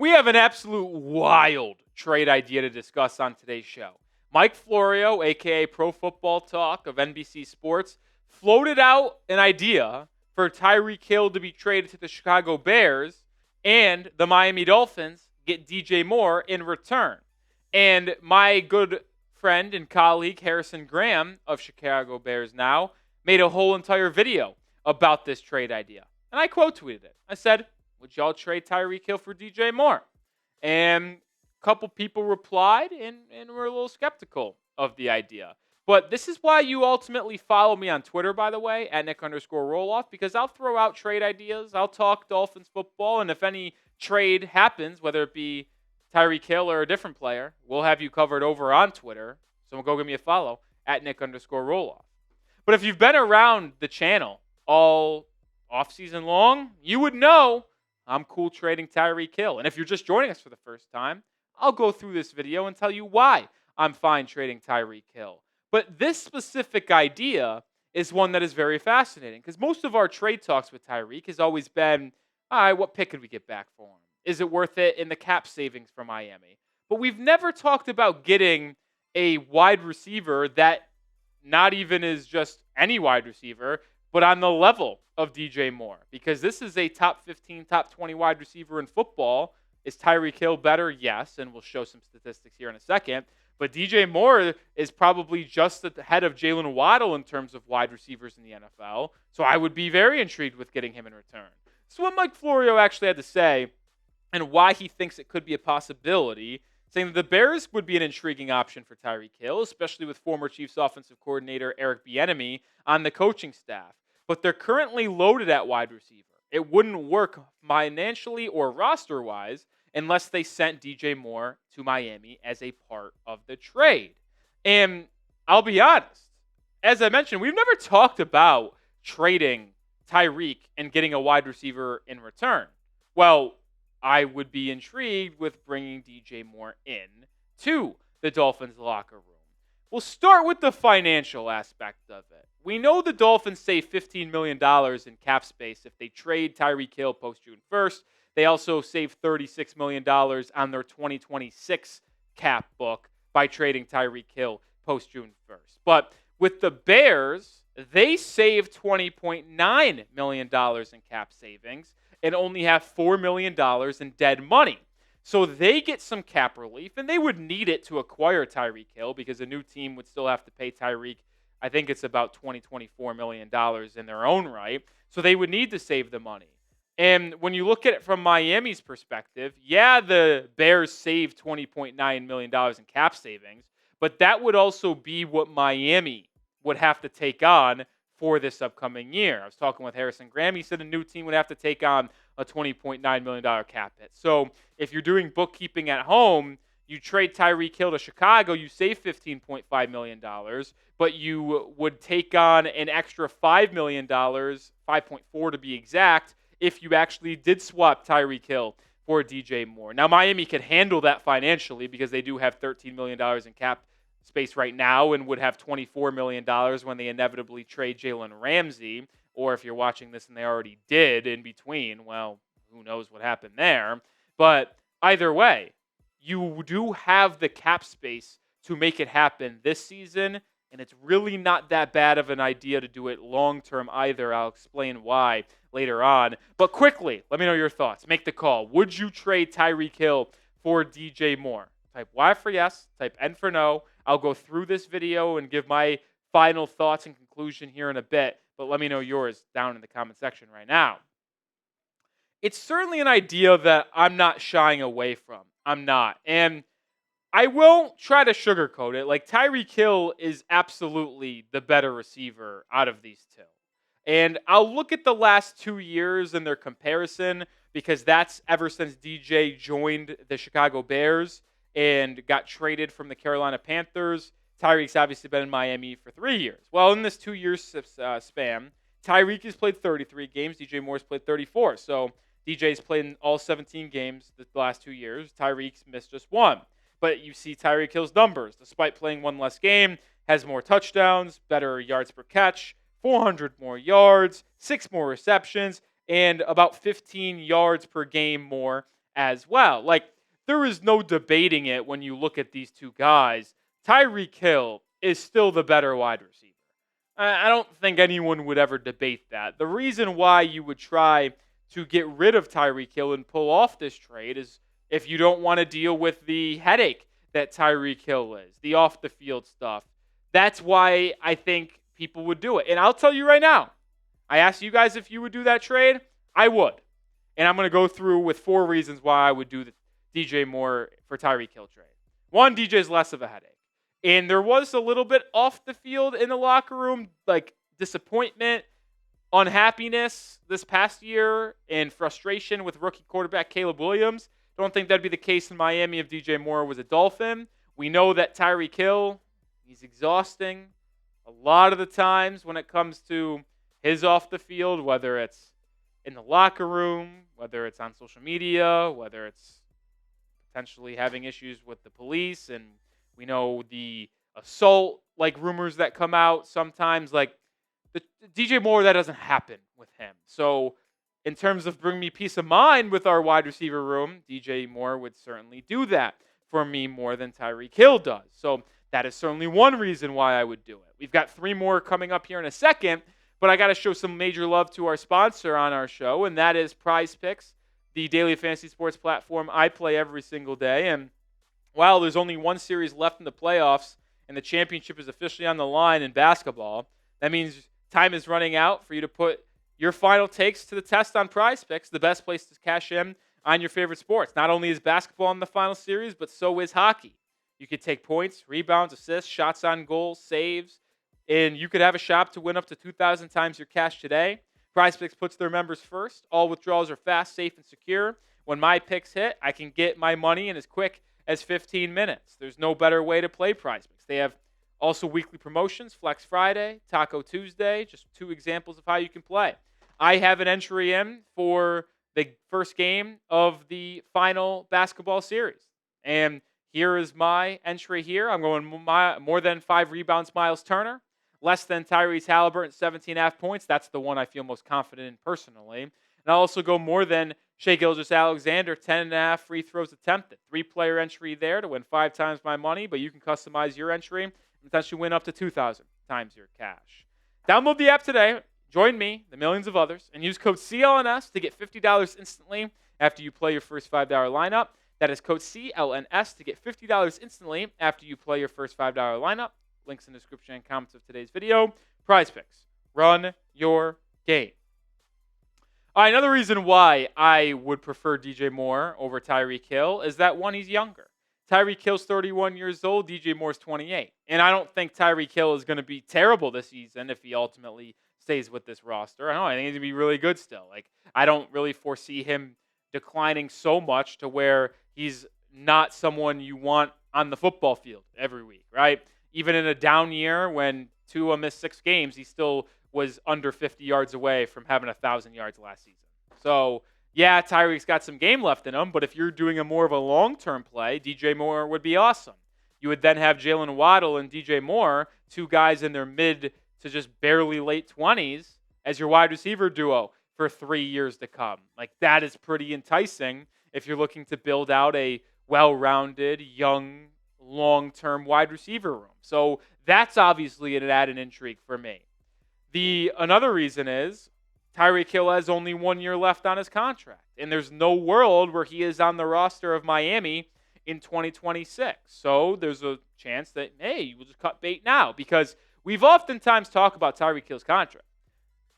We have an absolute wild trade idea to discuss on today's show. Mike Florio, a.k.a. ProFootballTalk of NBC Sports, floated out an idea for Tyreek Hill to be traded to the Chicago Bears and the Miami Dolphins get DJ Moore in return. And my good friend and colleague, Harrison Graham of Chicago Bears Now, made a whole entire video about this trade idea. And I quote tweeted it. I said, would y'all trade Tyreek Hill for DJ Moore? And a couple people replied and were a little skeptical of the idea. But this is why you ultimately follow me on Twitter, by the way, at Nic_Rohloff, because I'll throw out trade ideas. I'll talk Dolphins football, and if any trade happens, whether it be Tyreek Hill or a different player, we'll have you covered over on Twitter. So go give me a follow at Nic_Rohloff. But if you've been around the channel all offseason long, you would know I'm cool trading Tyreek Hill. And if you're just joining us for the first time, I'll go through this video and tell you why I'm fine trading Tyreek Hill. But this specific idea is one that is very fascinating because most of our trade talks with Tyreek has always been, all right, what pick could we get back for him? Is it worth it in the cap savings for Miami? But we've never talked about getting a wide receiver that not even is just any wide receiver, but on the level of DJ Moore, because this is a top 15, top 20 wide receiver in football. Is Tyreek Hill better? Yes, and we'll show some statistics here in a second. But DJ Moore is probably just at the head of Jalen Waddle in terms of wide receivers in the NFL, so I would be very intrigued with getting him in return. So what Mike Florio actually had to say and why he thinks it could be a possibility, saying that the Bears would be an intriguing option for Tyreek Hill, especially with former Chiefs offensive coordinator Eric Bieniemy on the coaching staff. But they're currently loaded at wide receiver. It wouldn't work financially or roster-wise unless they sent DJ Moore to Miami as a part of the trade. And I'll be honest, as I mentioned, we've never talked about trading Tyreek and getting a wide receiver in return. Well, I would be intrigued with bringing DJ Moore in to the Dolphins locker room. We'll start with the financial aspect of it. We know the Dolphins save $15 million in cap space if they trade Tyreek Hill post-June 1st. They also save $36 million on their 2026 cap book by trading Tyreek Hill post-June 1st. But with the Bears, they save $20.9 million in cap savings and only have $4 million in dead money. So they get some cap relief, and they would need it to acquire Tyreek Hill because a new team would still have to pay Tyreek, I think it's about $24 million in their own right. So they would need to save the money. And when you look at it from Miami's perspective, yeah, the Bears saved $20.9 million in cap savings, but that would also be what Miami would have to take on for this upcoming year. I was talking with Harrison Graham. He said a new team would have to take on a $20.9 million cap hit. So if you're doing bookkeeping at home, you trade Tyreek Hill to Chicago, you save $15.5 million, but you would take on an extra $5 million, 5.4 to be exact, if you actually did swap Tyreek Hill for DJ Moore. Now, Miami could handle that financially because they do have $13 million in cap space right now and would have $24 million when they inevitably trade Jalen Ramsey, or if you're watching this and they already did in between, well, who knows what happened there. But either way, you do have the cap space to make it happen this season, and it's really not that bad of an idea to do it long-term either. I'll explain why later on. But quickly, let me know your thoughts. Make the call. Would you trade Tyreek Hill for DJ Moore? Type Y for yes, type N for no. I'll go through this video and give my final thoughts and conclusion here in a bit, but let me know yours down in the comment section right now. It's certainly an idea that I'm not shying away from. I'm not. And I won't try to sugarcoat it. Like, Tyreek Hill is absolutely the better receiver out of these two. And I'll look at the last 2 years and their comparison because that's ever since DJ joined the Chicago Bears and got traded from the Carolina Panthers. Tyreek's obviously been in Miami for 3 years. Well, in this 2 years span, Tyreek has played 33 games. DJ Moore's played 34. So DJ's played in all 17 games the last 2 years. Tyreek's missed just one. But you see Tyreek Hill's numbers. Despite playing one less game, has more touchdowns, better yards per catch, 400 more yards, 6 more receptions, and about 15 yards per game more as well. Like, there is no debating it when you look at these two guys. Tyreek Hill is still the better wide receiver. I don't think anyone would ever debate that. The reason why you would try to get rid of Tyreek Hill and pull off this trade is if you don't want to deal with the headache that Tyreek Hill is, the off the field stuff. That's why I think people would do it. And I'll tell you right now, I asked you guys if you would do that trade. I would. And I'm going to go through with 4 reasons why I would do the DJ Moore for Tyreek Hill trade. 1, DJ's less of a headache. And there was a little bit off the field in the locker room, like disappointment, unhappiness this past year, and frustration with rookie quarterback Caleb Williams. Don't think that'd be the case in Miami if DJ Moore was a Dolphin. We know that Tyreek Hill, he's exhausting a lot of the times when it comes to his off the field, whether it's in the locker room, whether it's on social media, whether it's potentially having issues with the police, and we know the assault rumors that come out sometimes. Like the DJ Moore, that doesn't happen with him. So in terms of bringing me peace of mind with our wide receiver room, DJ Moore would certainly do that for me more than Tyreek Hill does. So that is certainly one reason why I would do it. We've got 3 more coming up here in a second, but I got to show some major love to our sponsor on our show, and that is Prize Picks, the daily fantasy sports platform I play every single day. And while there's only 1 series left in the playoffs and the championship is officially on the line in basketball, that means time is running out for you to put your final takes to the test on Prize Picks, the best place to cash in on your favorite sports. Not only is basketball in the final series, but so is hockey. You could take points, rebounds, assists, shots on goal, saves, and you could have a shot to win up to 2,000 times your cash today. Prize Picks puts their members first. All withdrawals are fast, safe, and secure. When my picks hit, I can get my money in as quick as 15 minutes. There's no better way to play Prize Picks. They have also weekly promotions, Flex Friday, Taco Tuesday, just 2 examples of how you can play. I have an entry in for the first game of the final basketball series. And here is my entry here. I'm going more than 5 rebounds, Miles Turner. Less than Tyrese Halliburton, 17.5 points. That's the one I feel most confident in personally. And I'll also go more than Shai Gilgeous-Alexander, 10.5 free throws attempted. 3-player entry there to win 5 times my money, but you can customize your entry and potentially win up to 2,000 times your cash. Download the app today. Join me, the millions of others, and use code CLNS to get $50 instantly after you play your first $5 lineup. That is code CLNS to get $50 instantly after you play your first $5 lineup. Links in the description and comments of today's video. Prize Picks. Run your game. All right, another reason why I would prefer DJ Moore over Tyreek Hill is that, 1, he's younger. Tyreek Hill's 31 years old. DJ Moore's 28. And I don't think Tyreek Hill is going to be terrible this season if he ultimately stays with this roster. I think he's going to be really good still. I don't really foresee him declining so much to where he's not someone you want on the football field every week, right? Even in a down year when Tua missed 6 games, he still was under 50 yards away from having 1,000 yards last season. So, yeah, Tyreek's got some game left in him, but if you're doing a more of a long-term play, DJ Moore would be awesome. You would then have Jalen Waddle and DJ Moore, 2 guys in their mid to just barely late 20s, as your wide receiver duo for 3 years to come. That is pretty enticing if you're looking to build out a well-rounded, young, long-term wide receiver room. So that's obviously an added intrigue for me. Another reason is Tyreek Hill has only 1 year left on his contract, and there's no world where he is on the roster of Miami in 2026. So there's a chance that, hey, we'll just cut bait now, because we've oftentimes talked about Tyreek Hill's contract.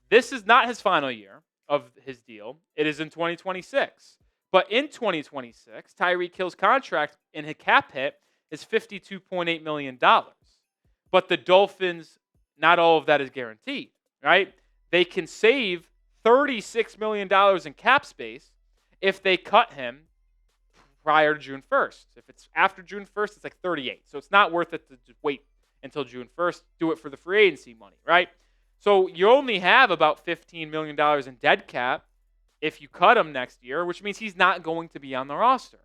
This is not his final year of his deal. It is in 2026. But in 2026, Tyreek Hill's contract in his cap hit is $52.8 million. But the Dolphins, not all of that is guaranteed, right? They can save $36 million in cap space if they cut him prior to June 1st. If it's after June 1st, it's 38. So it's not worth it to just wait until June 1st. Do it for the free agency money, right? So you only have about $15 million in dead cap if you cut him next year, which means he's not going to be on the roster.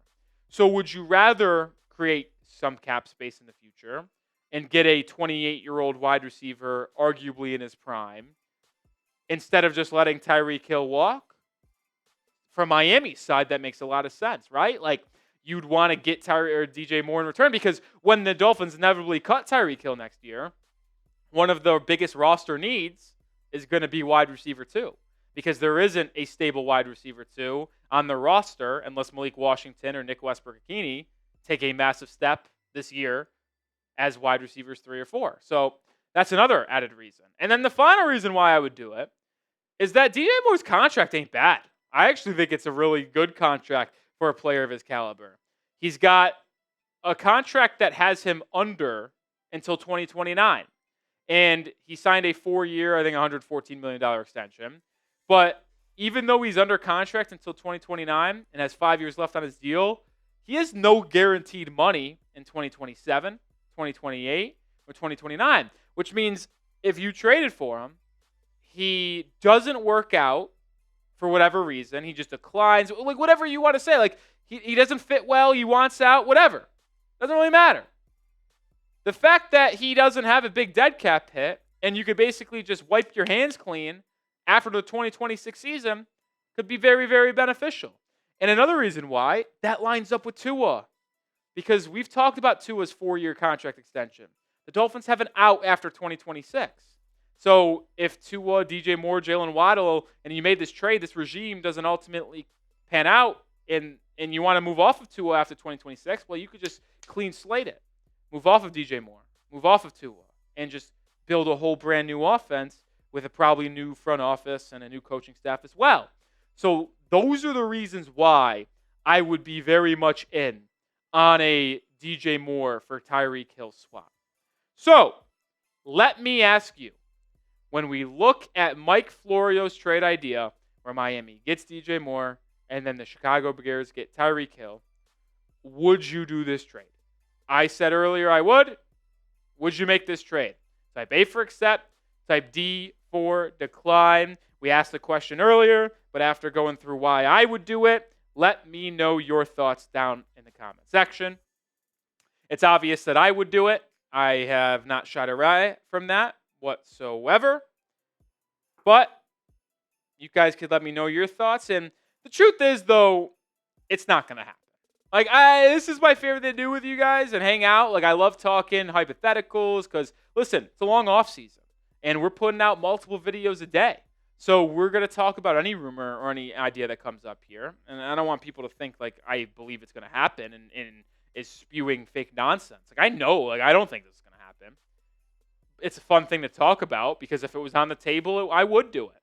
So would you rather create some cap space in the future and get a 28-year-old wide receiver, arguably in his prime, instead of just letting Tyreek Hill walk from Miami's side, that makes a lot of sense, right? Like, you'd want to get DJ Moore in return because when the Dolphins inevitably cut Tyreek Hill next year, one of the biggest roster needs is going to be wide receiver 2 because there isn't a stable wide receiver 2 on the roster unless Malik Washington or Nick Westbrook-Ikini take a massive step this year as wide receivers 3 or 4. So that's another added reason. And then the final reason why I would do it is that DJ Moore's contract ain't bad. I actually think it's a really good contract for a player of his caliber. He's got a contract that has him under until 2029. And he signed a 4-year, I think $114 million extension. But even though he's under contract until 2029 and has 5 years left on his deal, he has no guaranteed money in 2027, 2028, or 2029. Which means if you traded for him, he doesn't work out for whatever reason. He just declines. Like, whatever you want to say. Like, he doesn't fit well. He wants out. Whatever. Doesn't really matter. The fact that he doesn't have a big dead cap hit and you could basically just wipe your hands clean after the 2026 season could be very, very beneficial. And another reason why, that lines up with Tua. Because we've talked about Tua's 4-year contract extension. The Dolphins have an out after 2026. So if Tua, DJ Moore, Jalen Waddle, and you made this trade, this regime doesn't ultimately pan out, and you want to move off of Tua after 2026, well, you could just clean slate it. Move off of DJ Moore. Move off of Tua. And just build a whole brand new offense with a probably new front office and a new coaching staff as well. So those are the reasons why I would be very much in on a DJ Moore for Tyreek Hill swap. So let me ask you, when we look at Mike Florio's trade idea where Miami gets DJ Moore and then the Chicago Bears get Tyreek Hill, would you do this trade? I said earlier I would. Would you make this trade? Type A for accept. Type D for decline. We asked the question earlier, but after going through why I would do it, let me know your thoughts down in the comment section. It's obvious that I would do it. I have not shied away from that whatsoever. But you guys could let me know your thoughts. And the truth is, though, it's not going to happen. Like, this is my favorite thing to do with you guys and hang out. Like, I love talking hypotheticals because, listen, it's a long off season. And we're putting out multiple videos a day. So we're going to talk about any rumor or any idea that comes up here. And I don't want people to think, like, I believe it's going to happen and is spewing fake nonsense. Like, I know, like, I don't think this is going to happen. It's a fun thing to talk about because if it was on the table, I would do it.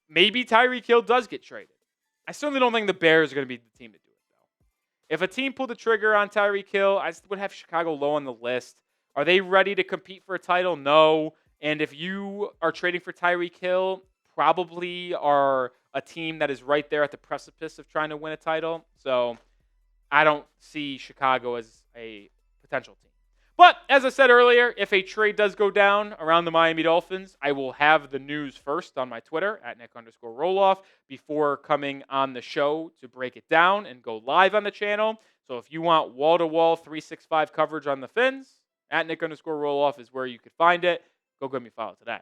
Maybe Tyreek Hill does get traded. I certainly don't think the Bears are going to be the team to do it, though. If a team pulled the trigger on Tyreek Hill, I would have Chicago low on the list. Are they ready to compete for a title? No. And if you are trading for Tyreek Hill, probably are a team that is right there at the precipice of trying to win a title. So I don't see Chicago as a potential team. But as I said earlier, if a trade does go down around the Miami Dolphins, I will have the news first on my Twitter at Nic_Rohloff before coming on the show to break it down and go live on the channel. So if you want wall-to-wall 365 coverage on the Fins, at Nic_Rohloff is where you could find it. Go give me a follow today.